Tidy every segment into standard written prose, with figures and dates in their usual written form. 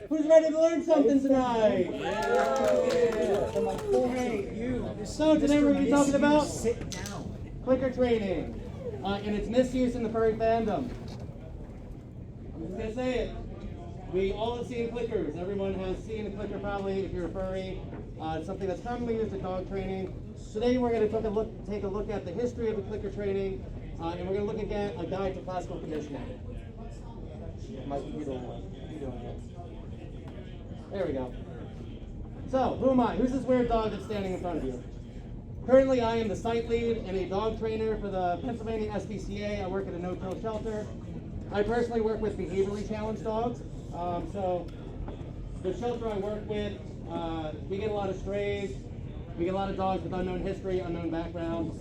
Who's ready to learn something tonight? So today we're going to be talking about clicker training and its misuse in the furry fandom. I'm just going to say it. We all have seen clickers. Everyone has seen a clicker probably if you're a furry. It's something that's commonly used in dog training. Today we're going to take a look at the history of the clicker training, and we're going to look at a guide to classical conditioning. There we go. So, who am I? Who's this weird dog that's standing in front of you? Currently, I am the site lead and a dog trainer for the Pennsylvania SPCA. I work at a no-kill shelter. I personally work with behaviorally challenged dogs. So, the shelter I work with, we get a lot of strays. We get a lot of dogs with unknown history, unknown background.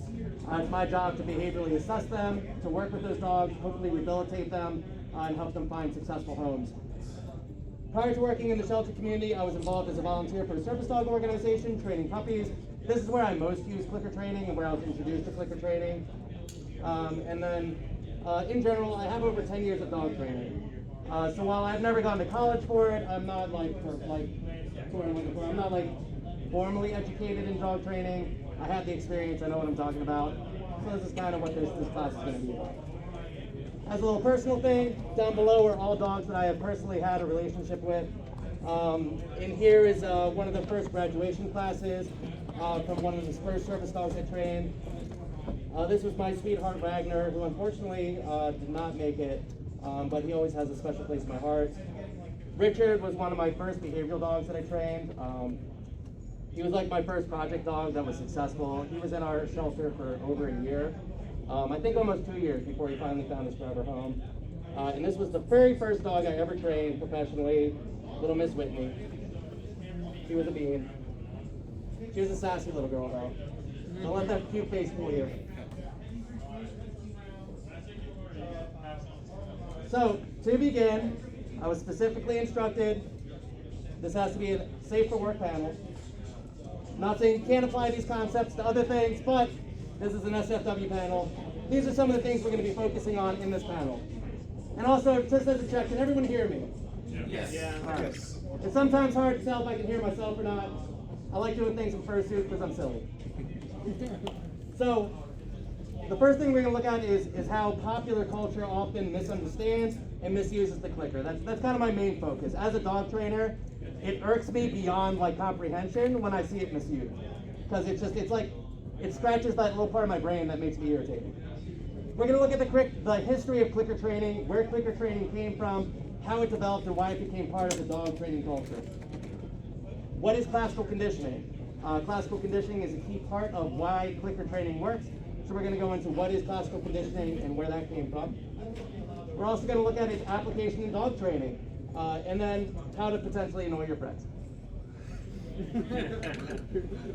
It's my job to behaviorally assess them, to work with those dogs, hopefully rehabilitate them, and help them find successful homes. Prior to working in the shelter community, I was involved as a volunteer for a service dog organization, training puppies. This is where I most use clicker training and where I was introduced to clicker training. And then, in general, I have over 10 years of dog training. So while I've never gone to college for it, I'm not I'm not formally educated in dog training. I have the experience, I know what I'm talking about. So this is kind of what this class is going to be about. As a little personal thing, down below are all dogs that I have personally had a relationship with. In here is one of the first graduation classes from one of the first service dogs I trained. This was my sweetheart Wagner, who unfortunately did not make it, but he always has a special place in my heart. Richard was one of my first behavioral dogs that I trained. He was like my first project dog that was successful. He was in our shelter for over a year. I think almost 2 years before he finally found his forever home. And this was the very first dog I ever trained professionally, little Miss Whitney. She was a bean. She was a sassy little girl though. Don't let that cute face fool you. So, to begin, I was specifically instructed, this has to be a safe for work panel. I'm not saying you can't apply these concepts to other things, but this is an SFW panel. These are some of the things we're going to be focusing on in this panel. And also, just as a check, can everyone hear me? Yes. Yeah. Right. Yes. It's sometimes hard to tell if I can hear myself or not. I like doing things in fursuit because I'm silly. So, the first thing we're going to look at is how popular culture often misunderstands and misuses the clicker. That's kind of my main focus. As a dog trainer, it irks me beyond comprehension when I see it misused. Because it scratches that little part of my brain that makes me irritated. We're going to look at the history of clicker training, where clicker training came from, how it developed, and why it became part of the dog training culture. What is classical conditioning? Classical conditioning is a key part of why clicker training works. So we're going to go into what is classical conditioning and where that came from. We're also going to look at its application in dog training, and then how to potentially annoy your friends.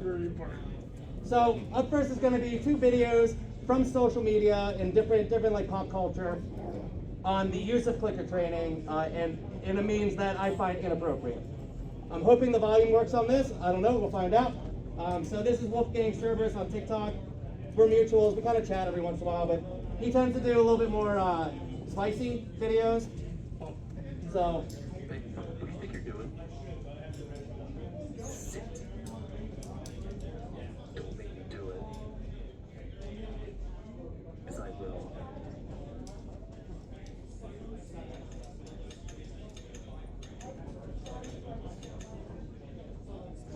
Very important. So up first is going to be 2 videos from social media and different pop culture on the use of clicker training and in a means that I find inappropriate. I'm hoping the volume works on this. I don't know. We'll find out. So this is Wolfgang Cerberus on TikTok. We're mutuals. We kind of chat every once in a while, but he tends to do a little bit more spicy videos. So. What do you think you're doing? Sit. Don't make me do it. Because I will.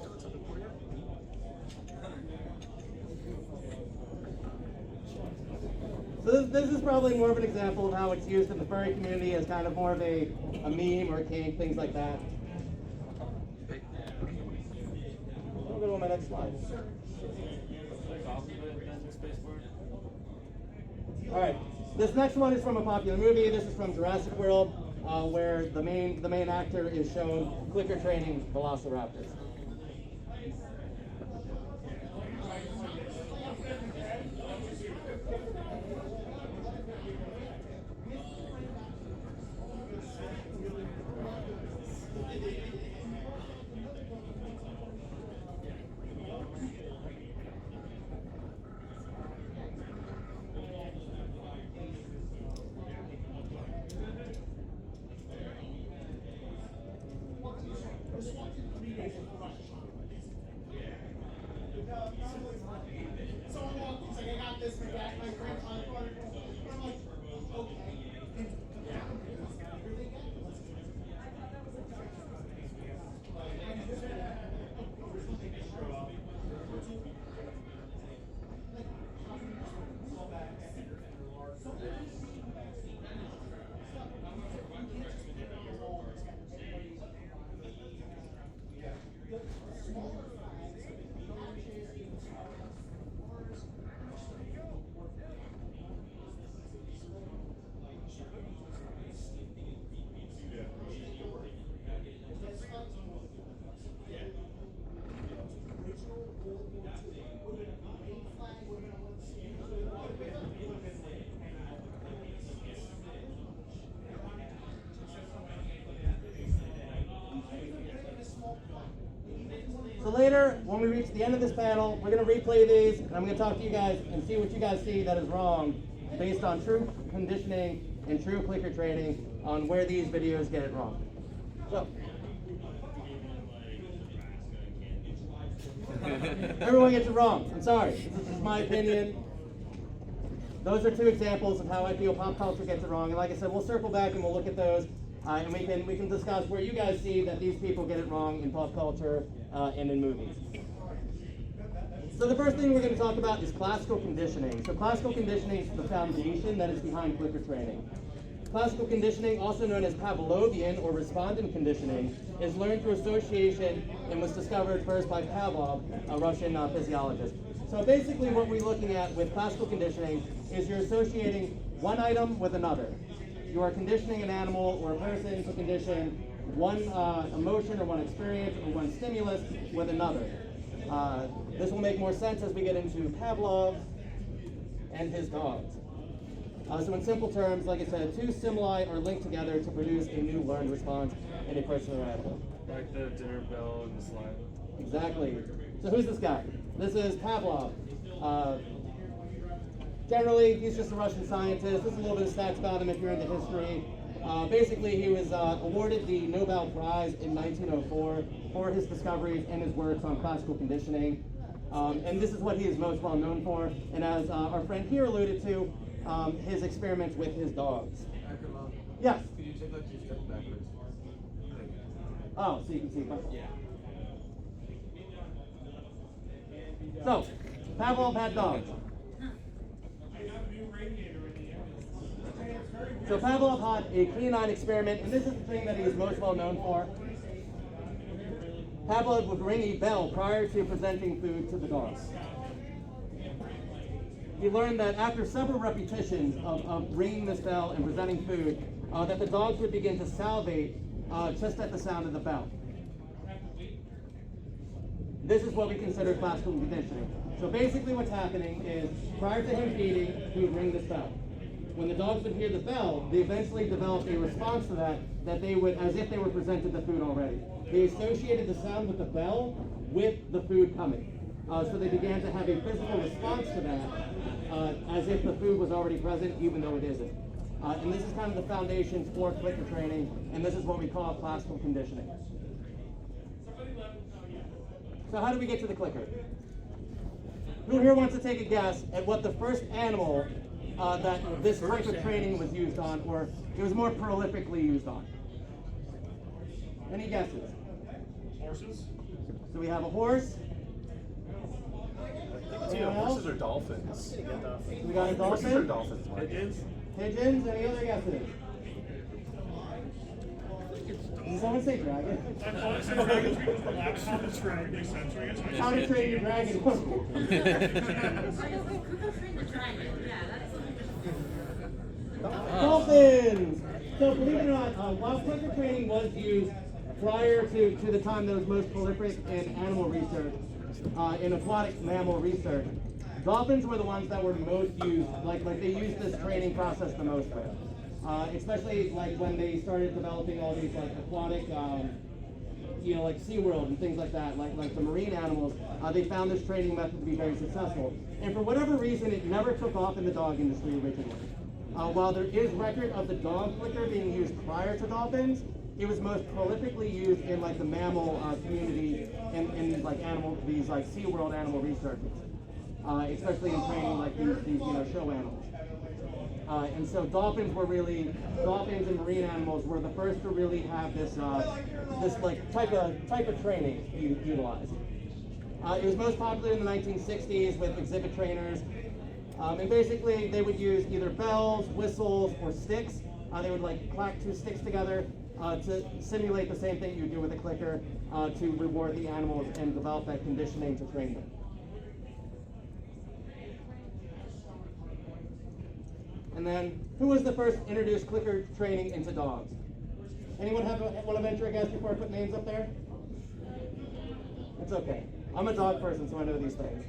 Doing something for you? So this is probably more of an example of how it's used in the furry community as kind of more of a meme or a kink, things like that. I'll go to my next slide. All right, this next one is from a popular movie. This is from Jurassic World, where the main actor is shown clicker training velociraptors. So later, when we reach the end of this panel, we're going to replay these, and I'm going to talk to you guys and see what you guys see that is wrong based on true conditioning and true clicker training on where these videos get it wrong. So, everyone gets it wrong. I'm sorry. This is just my opinion. Those are two examples of how I feel pop culture gets it wrong. And like I said, we'll circle back and we'll look at those, and we can discuss where you guys see that these people get it wrong in pop culture and in movies. So the first thing we're going to talk about is classical conditioning. So classical conditioning is the foundation that is behind clicker training. Classical conditioning, also known as Pavlovian or respondent conditioning, is learned through association and was discovered first by Pavlov, a Russian physiologist. So basically what we're looking at with classical conditioning is you're associating one item with another. You are conditioning an animal or a person to condition one emotion or one experience or one stimulus with another. This will make more sense as we get into Pavlov and his dogs. So in simple terms, like I said, two stimuli are linked together to produce a new learned response in a person or animal. Like the dinner bell and the slime. Exactly. So who's this guy? This is Pavlov. Generally, he's just a Russian scientist. There's a little bit of stats about him if you're into history. Basically, he was awarded the Nobel Prize in 1904 for his discoveries and his works on classical conditioning. And this is what he is most well known for. And as our friend here alluded to, his experiments with his dogs. Yes? Could you take like 2 steps backwards? Oh, so you can see. Yeah. So, Pavlov had dogs. So Pavlov had a canine experiment, and this is the thing that he is most well known for. Pavlov would ring a bell prior to presenting food to the dogs. He learned that after several repetitions of ringing this bell and presenting food, that the dogs would begin to salivate just at the sound of the bell. This is what we consider classical conditioning. So basically what's happening is, prior to him feeding, he would ring this bell. When the dogs would hear the bell, they eventually developed a response to that they would, as if they were presented the food already. They associated the sound with the bell with the food coming. So they began to have a physical response to that, as if the food was already present, even though it isn't. And this is kind of the foundation for clicker training, and this is what we call classical conditioning. So how do we get to the clicker? Who here wants to take a guess at what the first animal that this type of training was used on, or it was more prolifically used on? Any guesses? Horses? So we have a horse. Anyone else? Horses or dolphins? We got a Horses or dolphin. dolphins? Pigeons? Pigeons. Any other guesses? Did someone say dragon? I thought it said dragons because the last time it's trying to make sense. How to train your dragon? I know, Cuckoo trained the dragon. Yeah, that's Dolphins! So believe it or not, while clicker training was used prior to the time that was most prolific in animal research, in aquatic mammal research, dolphins were the ones that were most used, like they used this training process the most with. Especially like when they started developing all these like aquatic, like SeaWorld and things like that, like the marine animals, they found this training method to be very successful. And for whatever reason, it never took off in the dog industry originally. While there is record of the dog clicker being used prior to dolphins, it was most prolifically used in like the mammal community and in like these like SeaWorld animal researchers, especially in training like these show animals. And so dolphins and marine animals were the first to really have this like type of training utilized. It was most popular in the 1960s with exhibit trainers. And basically they would use either bells, whistles, or sticks. They would like clack 2 sticks together to simulate the same thing you do with a clicker to reward the animals and develop that conditioning to train them. And then, who was the first to introduce clicker training into dogs? Anyone want to venture a guess before I put names up there? It's okay. I'm a dog person, so I know these things.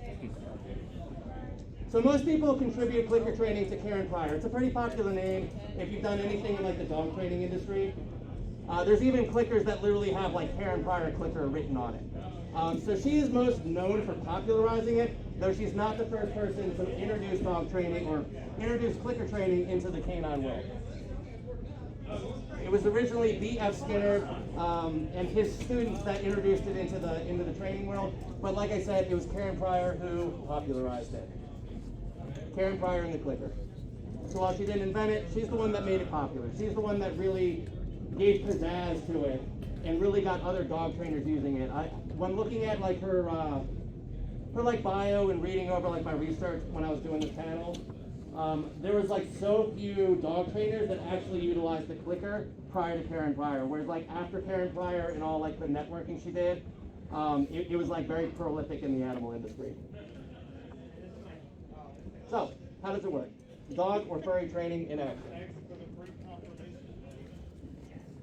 So most people contribute clicker training to Karen Pryor. It's a pretty popular name if you've done anything in like the dog training industry. There's even clickers that literally have like Karen Pryor clicker written on it. So she is most known for popularizing it, though she's not the first person to introduce dog training or introduce clicker training into the canine world. It was originally B.F. Skinner and his students that introduced it into the training world, but like I said, it was Karen Pryor who popularized it. Karen Pryor and the clicker. So while she didn't invent it, she's the one that made it popular. She's the one that really gave pizzazz to it and really got other dog trainers using it. When looking at like her like bio and reading over like my research when I was doing this panel, there was like so few dog trainers that actually utilized the clicker prior to Karen Pryor. Whereas like after Karen Pryor and all like the networking she did, it was like very prolific in the animal industry. So, how does it work? Dog or furry training in action.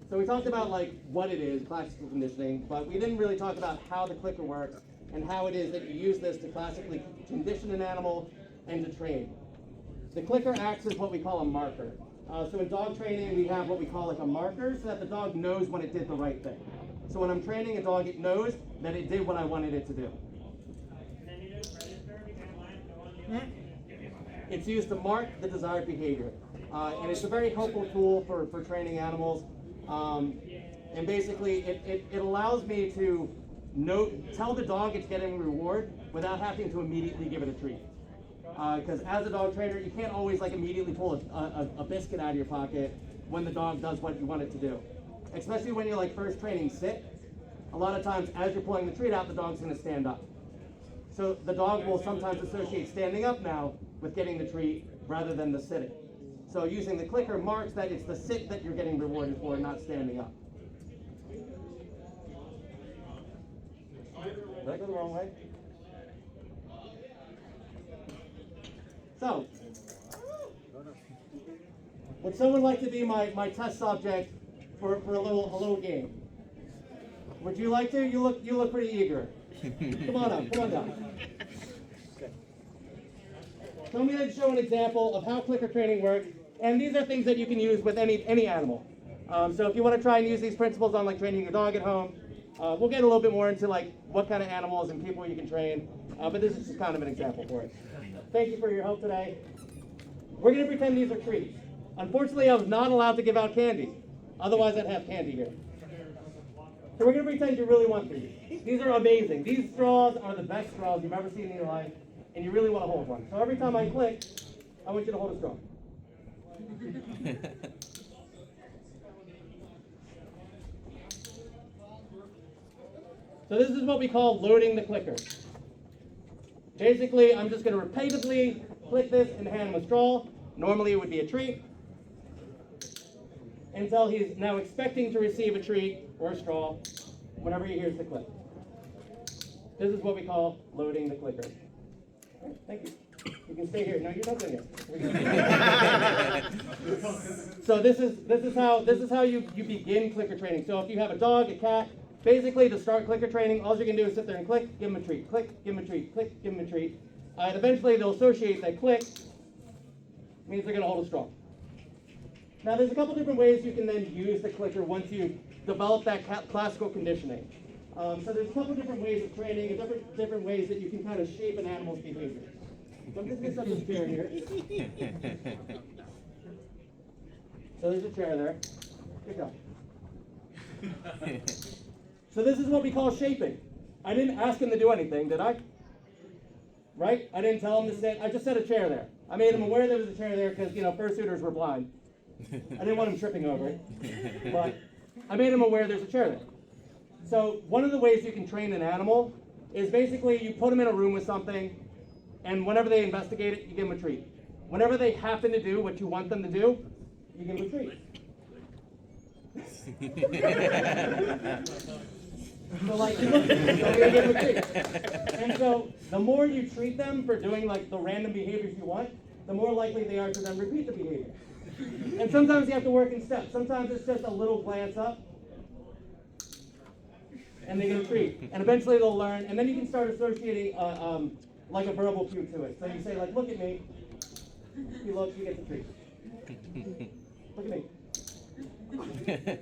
So we talked about like what it is, classical conditioning, but we didn't really talk about how the clicker works and how it is that you use this to classically condition an animal and to train. The clicker acts as what we call a marker. So in dog training, we have what we call like a marker so that the dog knows when it did the right thing. So when I'm training a dog, it knows that it did what I wanted it to do. It's used to mark the desired behavior. And it's a very helpful tool for training animals. And basically, it allows me to tell the dog it's getting a reward without having to immediately give it a treat. Because as a dog trainer, you can't always like immediately pull a biscuit out of your pocket when the dog does what you want it to do. Especially when you're like first training sit. A lot of times as you're pulling the treat out, the dog's going to stand up. So the dog will sometimes associate standing up now with getting the treat rather than the sitting. So using the clicker marks that it's the sit that you're getting rewarded for, not standing up. Did I go the wrong way? So, would someone like to be my test subject for a little game? Would you like to? You look pretty eager. Come on up, come on down. So I'm going to show an example of how clicker training works, and these are things that you can use with any animal. So if you want to try and use these principles on like training your dog at home, we'll get a little bit more into like what kind of animals and people you can train, but this is just kind of an example for it. Thank you for your help today. We're going to pretend these are treats. Unfortunately, I was not allowed to give out candy. Otherwise, I'd have candy here. So we're going to pretend you really want these. These are amazing. These straws are the best straws you've ever seen in your life, and you really want to hold one. So every time I click, I want you to hold a straw. So this is what we call loading the clicker. Basically, I'm just going to repeatedly click this and hand him a straw. Normally it would be a treat. Until he's now expecting to receive a treat or a straw whenever he hears the click. This is what we call loading the clicker. All right, thank you. You can stay here. No, you're not doing it. So this is how you begin clicker training. So if you have a dog, a cat, basically to start clicker training, all you can do is sit there and click, give them a treat, click, give them a treat, click, give them a treat. And eventually they'll associate that click means they're going to hold a straw. Now there's a couple different ways you can then use the clicker once you develop that classical conditioning. So there's a couple different ways of training, and different ways that you can kind of shape an animal's behavior. So I'm just going to set this chair here. So there's a chair there. Good job. So this is what we call shaping. I didn't ask him to do anything, did I? Right? I didn't tell him to sit. I just set a chair there. I made him aware there was a chair there because, fursuiters were blind. I didn't want him tripping over it. But I made him aware there's a chair there. So one of the ways you can train an animal is basically you put them in a room with something, and whenever they investigate it, you give them a treat. Whenever they happen to do what you want them to do, you give them a treat. So like, you look at them, so you give them a treat. And so the more you treat them for doing like the random behaviors you want, the more likely they are to then repeat the behavior. And sometimes you have to work in steps. Sometimes it's just a little glance up, and they get a treat. And eventually they'll learn, and then you can start associating like a verbal cue to it. So you say like, look at me. He looks, he gets a treat. Look at me.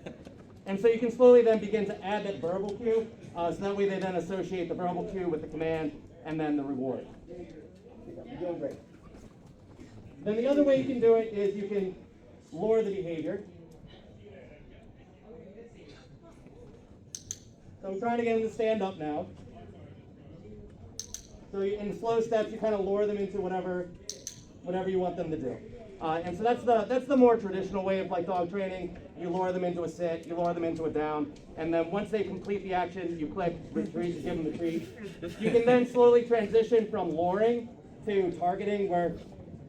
And so you can slowly then begin to add that verbal cue, so that way they then associate the verbal cue with the command and then the reward. You're doing great. Then the other way you can do it is you can lure the behavior. So I'm trying to get them to stand up now. So in slow steps, you kind of lure them into whatever you want them to do. And so that's the more traditional way of like dog training. You lure them into a sit, you lure them into a down, and then once they complete the action, you click retreat to give them the treat. You can then slowly transition from luring to targeting, where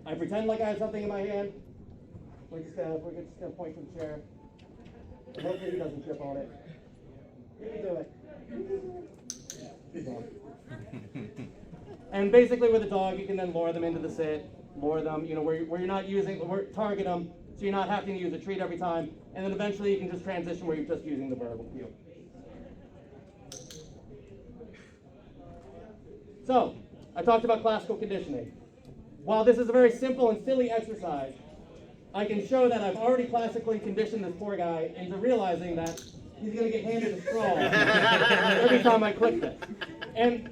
I pretend like I have something in my hand. We're just gonna point to the chair. And hopefully he doesn't trip on it. You can do it. Good dog. And basically with a dog, you can then lure them into the sit, lure them, where you're not target them, so you're not having to use a treat every time, and then eventually you can just transition where you're just using the verbal cue. So, I talked about classical conditioning. While this is a very simple and silly exercise, I can show that I've already classically conditioned this poor guy into realizing that he's going to get handed a straw every time I click this. And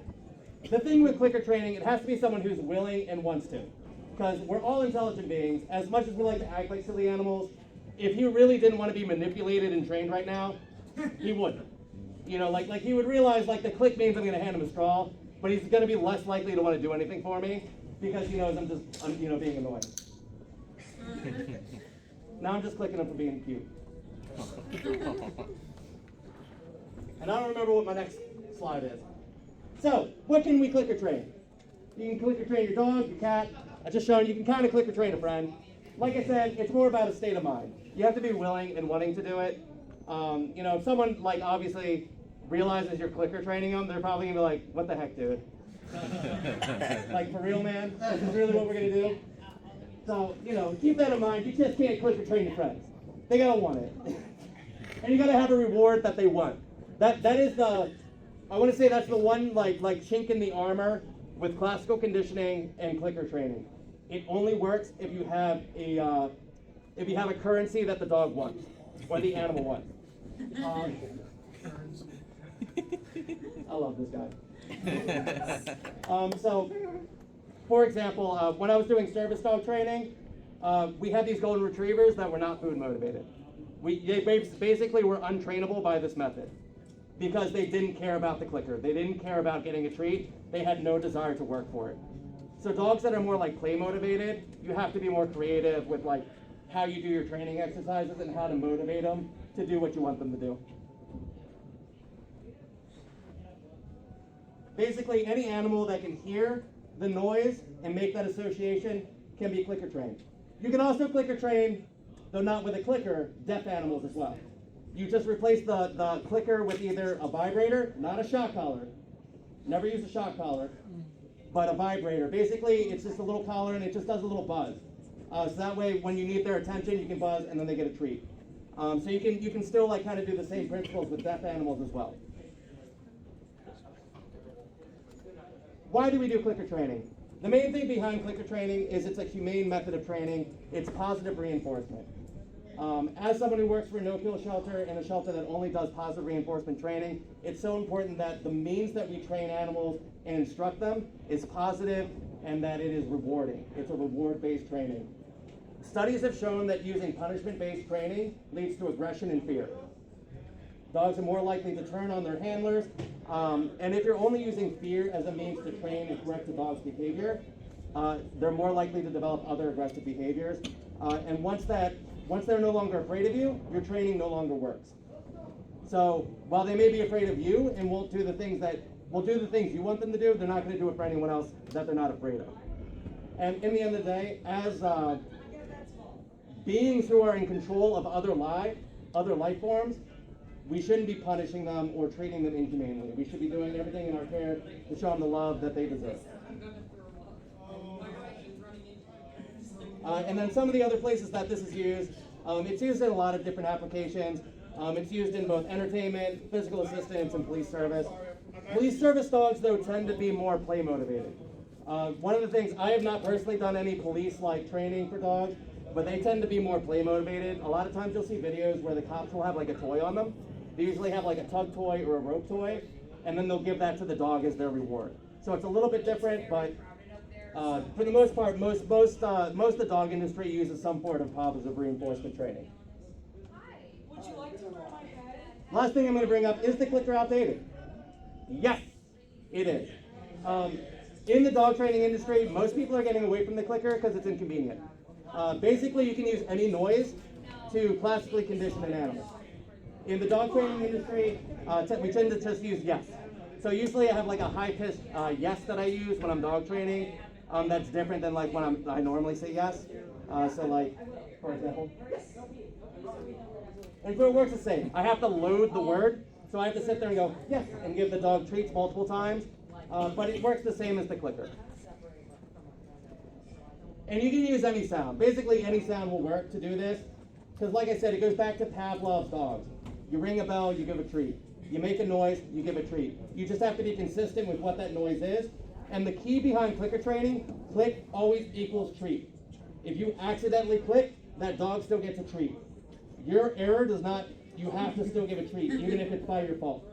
the thing with clicker training, it has to be someone who's willing and wants to. Because we're all intelligent beings. As much as we like to act like silly animals, if he really didn't want to be manipulated and trained right now, he wouldn't. Like he would realize like the click means I'm going to hand him a straw, but he's going to be less likely to want to do anything for me because he knows I'm being annoying. Now I'm just clicking him for being cute. And I don't remember what my next slide is. So, what can we clicker train? You can clicker train your dog, your cat. I just shown you can kind of clicker train a friend. Like I said, it's more about a state of mind. You have to be willing and wanting to do it. If someone like obviously realizes you're clicker training them, they're probably gonna be like, "What the heck, dude? Like for real, man? This is really what we're gonna do?" So keep that in mind. You just can't clicker train your friends. They gotta want it, and you gotta have a reward that they want. That is the. I want to say that's the one like chink in the armor with classical conditioning and clicker training. It only works if you have a currency that the dog wants or the animal wants. I love this guy. So, for example, when I was doing service dog training, we had these golden retrievers that were not food motivated. They basically were untrainable by this method because they didn't care about the clicker. They didn't care about getting a treat. They had no desire to work for it. So dogs that are more like play motivated, you have to be more creative with like how you do your training exercises and how to motivate them to do what you want them to do. Basically, any animal that can hear the noise and make that association can be clicker trained. You can also clicker train, though not with a clicker, deaf animals as well. You just replace the clicker with either a vibrator, not a shock collar. Never use a shock collar, but a vibrator. Basically, it's just a little collar and it just does a little buzz. So that way, when you need their attention, you can buzz and then they get a treat. So you can still like kind of do the same principles with deaf animals as well. Why do we do clicker training? The main thing behind clicker training is it's a humane method of training. It's positive reinforcement. As someone who works for a no-kill shelter and a shelter that only does positive reinforcement training, it's so important that the means that we train animals and instruct them is positive and that it is rewarding. It's a reward-based training. Studies have shown that using punishment-based training leads to aggression and fear. Dogs are more likely to turn on their handlers, and if you're only using fear as a means to train and correct a dog's behavior, they're more likely to develop other aggressive behaviors. And once they're no longer afraid of you, your training no longer works. So while they may be afraid of you and won't do the things you want them to do, they're not going to do it for anyone else that they're not afraid of. And in the end of the day, as beings who are in control of other life forms, we shouldn't be punishing them or treating them inhumanely. We should be doing everything in our care to show them the love that they deserve. And then some of the other places that this is used, it's used in a lot of different applications. It's used in both entertainment, physical assistance, and police service. Police service dogs, though, tend to be more play motivated. One of the things, I have not personally done any police-like training for dogs, but they tend to be more play motivated. A lot of times you'll see videos where the cops will have like a toy on them. They usually have like a tug toy or a rope toy, and then they'll give that to the dog as their reward. So it's a little bit different, but for the most part, most of the dog industry uses some form of positive reinforcement training. Would you like to wear my head? Last thing I'm going to bring up, is the clicker outdated? Yes, it is. In the dog training industry, most people are getting away from the clicker because it's inconvenient. Basically, you can use any noise to classically condition an animal. In the dog training industry, we tend to just use yes. So usually I have like a high-pitched yes that I use when I'm dog training. That's different than like when I normally say yes. So like, for example. And so it works the same. I have to load the word, so I have to sit there and go yes and give the dog treats multiple times. But it works the same as the clicker. And you can use any sound. Basically, any sound will work to do this. Because like I said, it goes back to Pavlov's dogs. You ring a bell, you give a treat. You make a noise, you give a treat. You just have to be consistent with what that noise is. And the key behind clicker training, click always equals treat. If you accidentally click, that dog still gets a treat. Your error does not, you have to still give a treat, even if it's by your fault.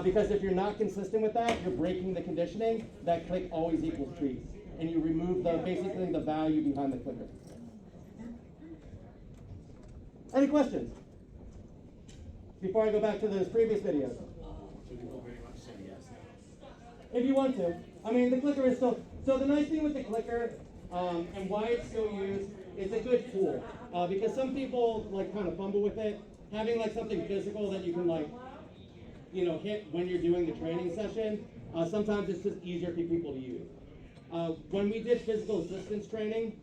Because if you're not consistent with that, you're breaking the conditioning. That click always equals treat. And you remove basically the value behind the clicker. Any questions? Before I go back to those previous videos. If you want to. I mean, the clicker is still, so the nice thing with the clicker and why it's still used, it's a good tool. Because some people like kind of fumble with it. Having like something physical that you can like, hit when you're doing the training session, sometimes it's just easier for people to use. When we did physical assistance training,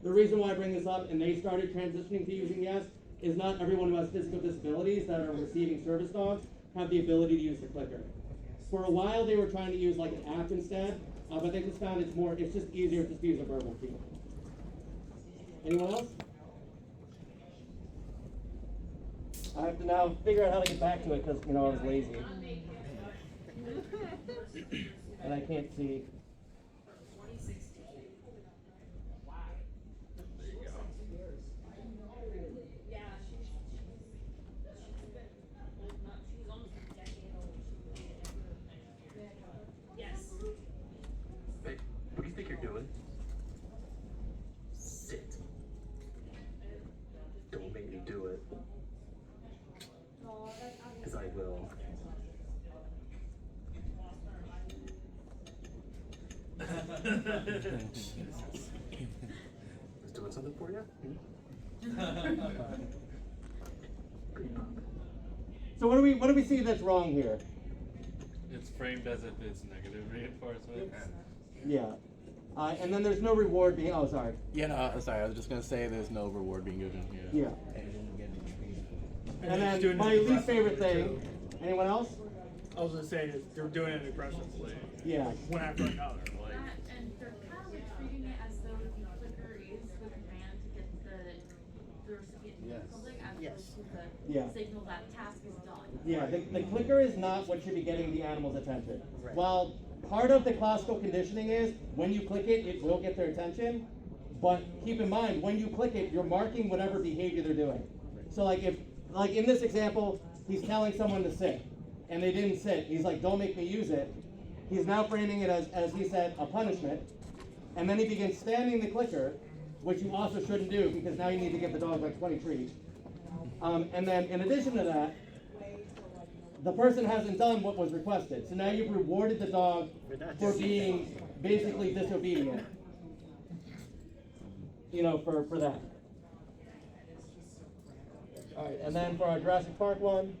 the reason why I bring this up and they started transitioning to using yes is not everyone who has physical disabilities that are receiving service dogs have the ability to use the clicker. For a while they were trying to use like an app instead, but they just found it's just easier just to use a verbal key. Anyone else? I have to now figure out how to get back to it because I was lazy. And I can't see. Hey, what do you think you're doing? Sit. Don't make me do it. Because I will. Is doing something for you? So what do we see that's wrong here? It's framed as if it's negative reinforcement. Yeah. And then there's no reward being, oh, sorry. Yeah, no, sorry, I was just going to say there's no reward being given here. Yeah. And then my least favorite thing, anyone else? I was gonna say is they're doing it aggressively, Yeah. one after another. Like, And they're kind of like treating it as though the clicker is the command to get the recipient to do something as opposed to the Yeah. signal that task is done. Yeah, the clicker is not what should be getting the animal's attention. While part of the classical conditioning is when you click it, it will get their attention. But keep in mind, when you click it, you're marking whatever behavior they're doing. So like in this example, he's telling someone to sit, and they didn't sit. He's like, don't make me use it. He's now framing it as he said, a punishment. And then he begins spamming the clicker, which you also shouldn't do because now you need to give the dog like 20 treats. And then in addition to that, the person hasn't done what was requested. So now you've rewarded the dog for being basically disobedient. For that. All right, and then for our Jurassic Park one.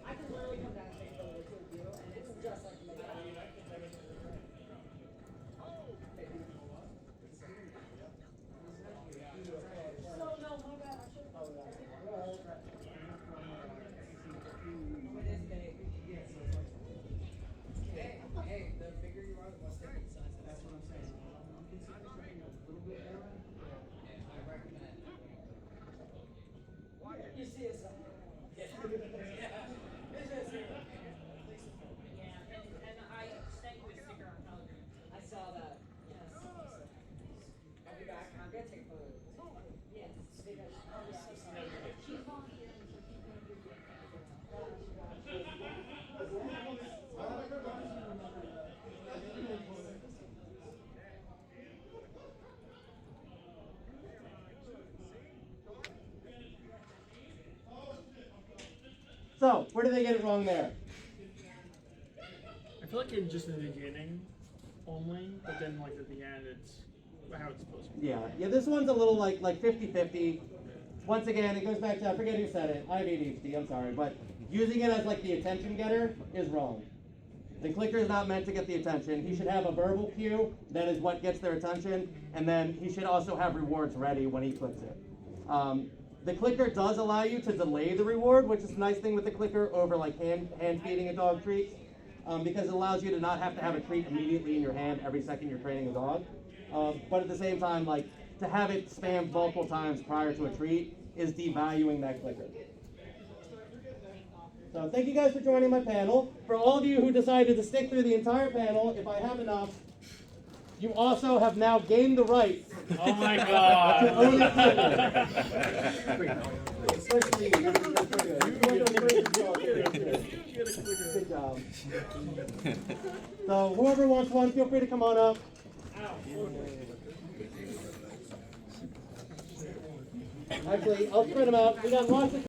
I can literally come down and take photos with you, and it's just like the So no, my bad. I should. Oh yeah. It is big. Hey, the bigger you are, the more sticky it sounds. That's what I'm saying. So, where do they get it wrong there? I feel like in just in the beginning only, but then like at the end it's how it's supposed to be. Yeah, this one's a little like 50-50. Once again, it goes back to, I forget who said it, I have ADHD, I'm sorry, but using it as like the attention getter is wrong. The clicker is not meant to get the attention. He should have a verbal cue, that is what gets their attention, and then he should also have rewards ready when he clicks it. The clicker does allow you to delay the reward, which is a nice thing with the clicker over like hand feeding a dog treats, because it allows you to not have to have a treat immediately in your hand every second you're training a dog. But at the same time, like to have it spammed multiple times prior to a treat is devaluing that clicker. So thank you guys for joining my panel. For all of you who decided to stick through the entire panel, if I have enough, you also have now gained the right Oh my to god. own a clicker. Especially you. Good job. So whoever wants one, feel free to come on up. Actually, I'll spread them out. We got lots of